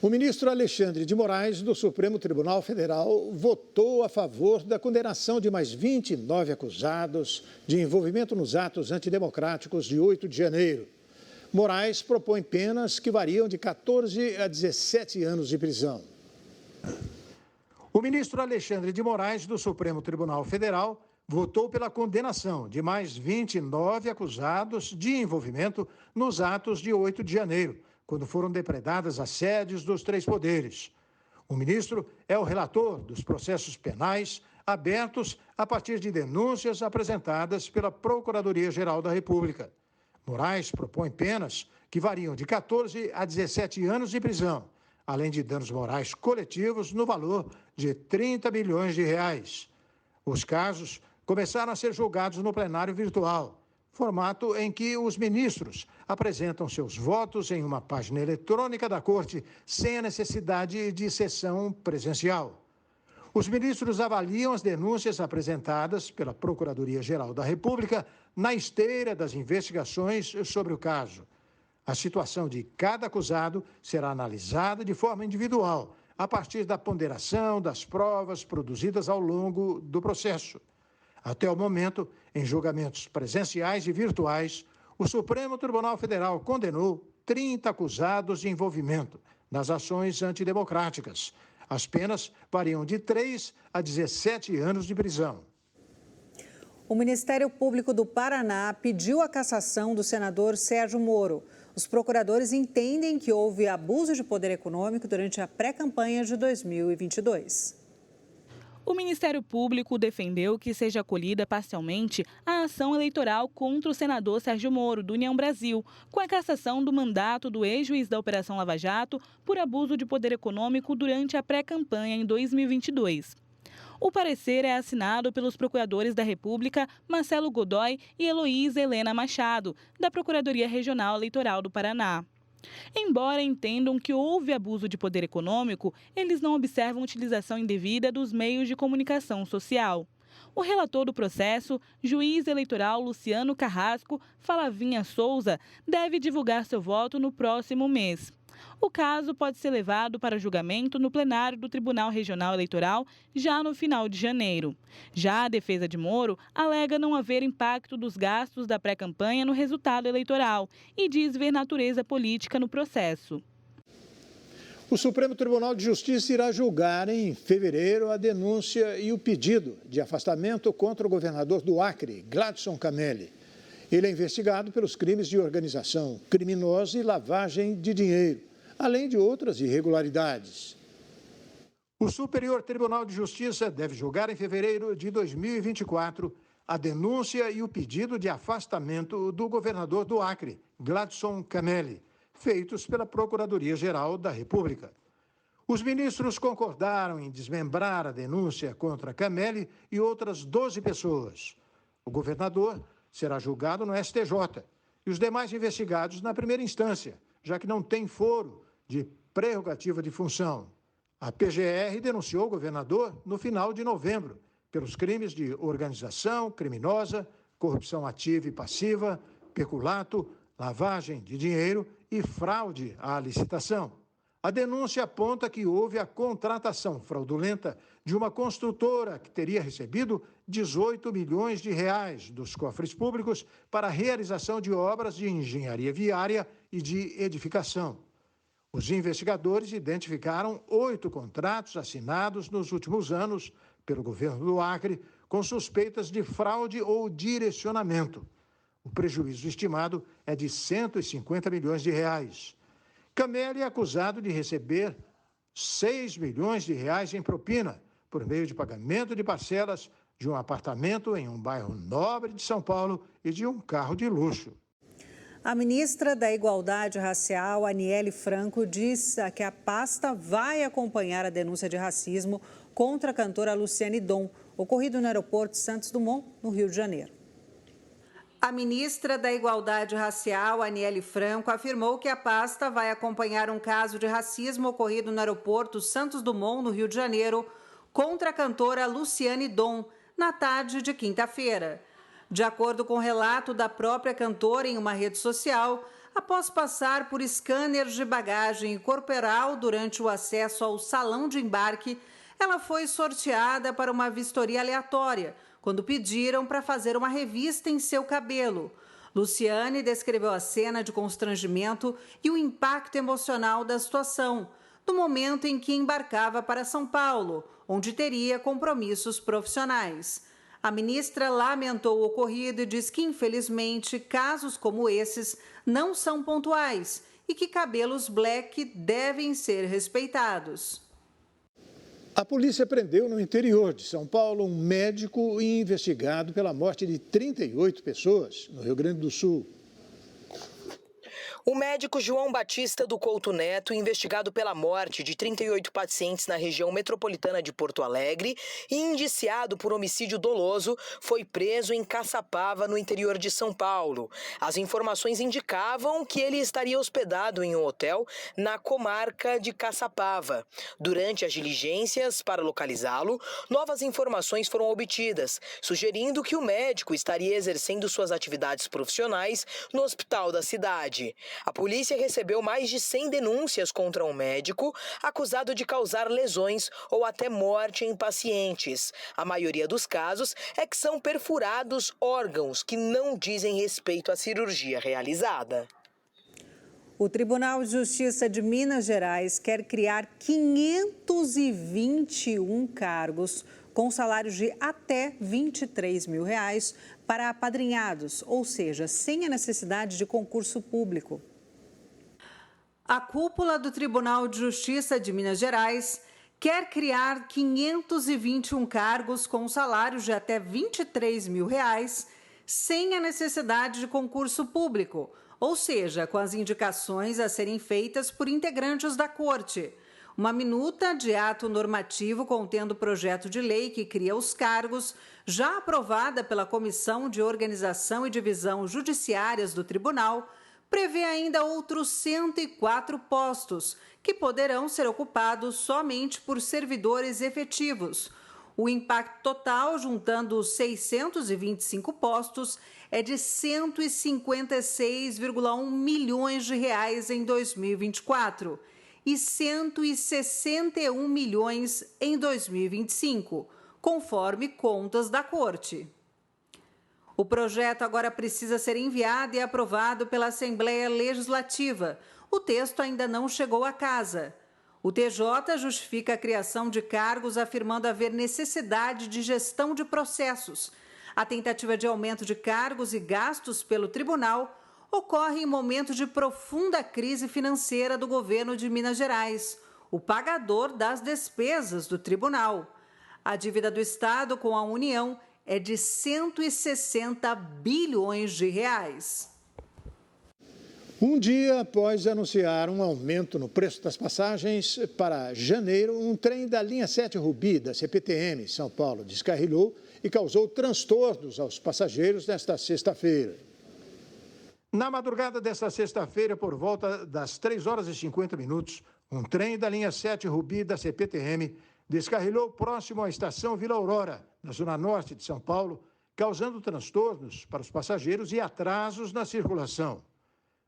O ministro Alexandre de Moraes, do Supremo Tribunal Federal, votou a favor da condenação de mais 29 acusados de envolvimento nos atos antidemocráticos de 8 de janeiro. Moraes propõe penas que variam de 14 a 17 anos de prisão. O ministro Alexandre de Moraes, do Supremo Tribunal Federal, votou pela condenação de mais 29 acusados de envolvimento nos atos de 8 de janeiro, quando foram depredadas as sedes dos três poderes. O ministro é o relator dos processos penais abertos a partir de denúncias apresentadas pela Procuradoria-Geral da República. Moraes propõe penas que variam de 14 a 17 anos de prisão, além de danos morais coletivos no valor de 30 bilhões de reais. Os casos começaram a ser julgados no plenário virtual, formato em que os ministros apresentam seus votos em uma página eletrônica da Corte, sem a necessidade de sessão presencial. Os ministros avaliam as denúncias apresentadas pela Procuradoria-Geral da República na esteira das investigações sobre o caso. A situação de cada acusado será analisada de forma individual, a partir da ponderação das provas produzidas ao longo do processo. Até o momento, em julgamentos presenciais e virtuais, o Supremo Tribunal Federal condenou 30 acusados de envolvimento nas ações antidemocráticas. As penas variam de 3 a 17 anos de prisão. O Ministério Público do Paraná pediu a cassação do senador Sérgio Moro. Os procuradores entendem que houve abuso de poder econômico durante a pré-campanha de 2022. O Ministério Público defendeu que seja acolhida parcialmente a ação eleitoral contra o senador Sérgio Moro, do União Brasil, com a cassação do mandato do ex-juiz da Operação Lava Jato por abuso de poder econômico durante a pré-campanha em 2022. O parecer é assinado pelos procuradores da República, Marcelo Godoy e Heloísa Helena Machado, da Procuradoria Regional Eleitoral do Paraná. Embora entendam que houve abuso de poder econômico, eles não observam utilização indevida dos meios de comunicação social. O relator do processo, juiz eleitoral Luciano Carrasco Falavinha Souza, deve divulgar seu voto no próximo mês. O caso pode ser levado para julgamento no plenário do Tribunal Regional Eleitoral já no final de janeiro. Já a defesa de Moro alega não haver impacto dos gastos da pré-campanha no resultado eleitoral e diz ver natureza política no processo. O Supremo Tribunal de Justiça irá julgar em fevereiro a denúncia e o pedido de afastamento contra o governador do Acre, Gladson Camelli. Ele é investigado pelos crimes de organização criminosa e lavagem de dinheiro, além de outras irregularidades. O Superior Tribunal de Justiça deve julgar em fevereiro de 2024 a denúncia e o pedido de afastamento do governador do Acre, Gladson Camelli, feitos pela Procuradoria-Geral da República. Os ministros concordaram em desmembrar a denúncia contra Camelli e outras 12 pessoas. O governador será julgado no STJ e os demais investigados na primeira instância, já que não tem foro de prerrogativa de função. A PGR denunciou o governador no final de novembro pelos crimes de organização criminosa, corrupção ativa e passiva, peculato, lavagem de dinheiro e fraude à licitação. A denúncia aponta que houve a contratação fraudulenta de uma construtora que teria recebido 18 milhões de reais dos cofres públicos para a realização de obras de engenharia viária e de edificação. Os investigadores identificaram 8 contratos assinados nos últimos anos pelo governo do Acre com suspeitas de fraude ou direcionamento. O prejuízo estimado é de 150 milhões de reais. Camelli é acusado de receber 6 milhões de reais em propina por meio de pagamento de parcelas de um apartamento em um bairro nobre de São Paulo e de um carro de luxo. A ministra da Igualdade Racial, Aniele Franco, diz que a pasta vai acompanhar a denúncia de racismo contra a cantora Luciane Dom, ocorrido no aeroporto Santos Dumont, no Rio de Janeiro. A ministra da Igualdade Racial, Aniele Franco, afirmou que a pasta vai acompanhar um caso de racismo ocorrido no aeroporto Santos Dumont, no Rio de Janeiro, contra a cantora Luciane Dom, na tarde de quinta-feira. De acordo com o relato da própria cantora em uma rede social, após passar por scanners de bagagem corporal durante o acesso ao salão de embarque, ela foi sorteada para uma vistoria aleatória, quando pediram para fazer uma revista em seu cabelo. Luciane descreveu a cena de constrangimento e o impacto emocional da situação, no momento em que embarcava para São Paulo, onde teria compromissos profissionais. A ministra lamentou o ocorrido e diz que, infelizmente, casos como esses não são pontuais e que cabelos black devem ser respeitados. A polícia prendeu no interior de São Paulo um médico investigado pela morte de 38 pessoas no Rio Grande do Sul. O médico João Batista do Couto Neto, investigado pela morte de 38 pacientes na região metropolitana de Porto Alegre e indiciado por homicídio doloso, foi preso em Caçapava, no interior de São Paulo. As informações indicavam que ele estaria hospedado em um hotel na comarca de Caçapava. Durante as diligências para localizá-lo, novas informações foram obtidas, sugerindo que o médico estaria exercendo suas atividades profissionais no hospital da cidade. A polícia recebeu mais de 100 denúncias contra um médico acusado de causar lesões ou até morte em pacientes. A maioria dos casos é que são perfurados órgãos que não dizem respeito à cirurgia realizada. O Tribunal de Justiça de Minas Gerais quer criar 521 cargos com salários de até R$ 23 mil para apadrinhados, ou seja, sem a necessidade de concurso público. A cúpula do Tribunal de Justiça de Minas Gerais quer criar 521 cargos com salários de até R$ 23 mil sem a necessidade de concurso público, ou seja, com as indicações a serem feitas por integrantes da Corte. Uma minuta de ato normativo contendo o projeto de lei que cria os cargos, já aprovada pela Comissão de Organização e Divisão Judiciárias do Tribunal, prevê ainda outros 104 postos, que poderão ser ocupados somente por servidores efetivos. O impacto total, juntando os 625 postos, é de R$ 156,1 milhões em 2024 e 161 milhões em 2025, conforme contas da Corte. O projeto agora precisa ser enviado e aprovado pela Assembleia Legislativa. O texto ainda não chegou à casa. O TJ justifica a criação de cargos afirmando haver necessidade de gestão de processos. A tentativa de aumento de cargos e gastos pelo tribunal ocorre em momento de profunda crise financeira do governo de Minas Gerais, o pagador das despesas do tribunal. A dívida do Estado com a União é de 160 bilhões de reais. Um dia após anunciar um aumento no preço das passagens para janeiro, um trem da linha 7 Rubi da CPTM São Paulo descarrilhou e causou transtornos aos passageiros nesta sexta-feira. Na madrugada desta sexta-feira, por volta das 3h50, um trem da linha 7 Rubi da CPTM descarrilhou próximo à estação Vila Aurora, na zona norte de São Paulo, causando transtornos para os passageiros e atrasos na circulação.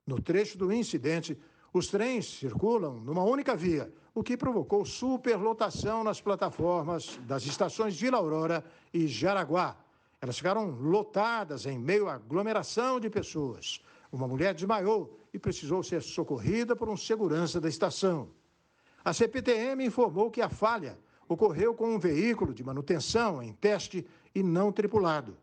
No trecho do incidente, os trens circulam numa única via, o que provocou superlotação nas plataformas das estações Vila Aurora e Jaraguá. Elas ficaram lotadas em meio à aglomeração de pessoas. Uma mulher desmaiou e precisou ser socorrida por um segurança da estação. A CPTM informou que a falha ocorreu com um veículo de manutenção em teste e não tripulado.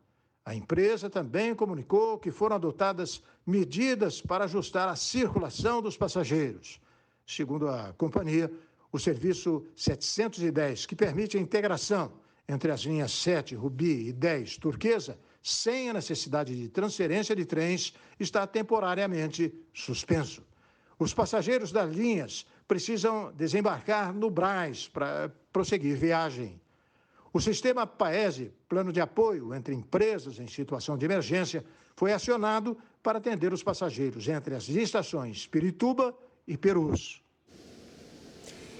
A empresa também comunicou que foram adotadas medidas para ajustar a circulação dos passageiros. Segundo a companhia, o serviço 710, que permite a integração entre as linhas 7 Rubi e 10 Turquesa, sem a necessidade de transferência de trens, está temporariamente suspenso. Os passageiros das linhas precisam desembarcar no Brás para prosseguir viagem. O sistema PAESE, Plano de Apoio entre Empresas em Situação de Emergência, foi acionado para atender os passageiros entre as estações Pirituba e Perus.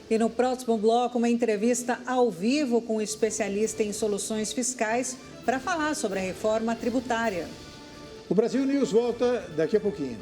E no próximo bloco, uma entrevista ao vivo com um especialista em soluções fiscais para falar sobre a reforma tributária. O Brasil News volta daqui a pouquinho.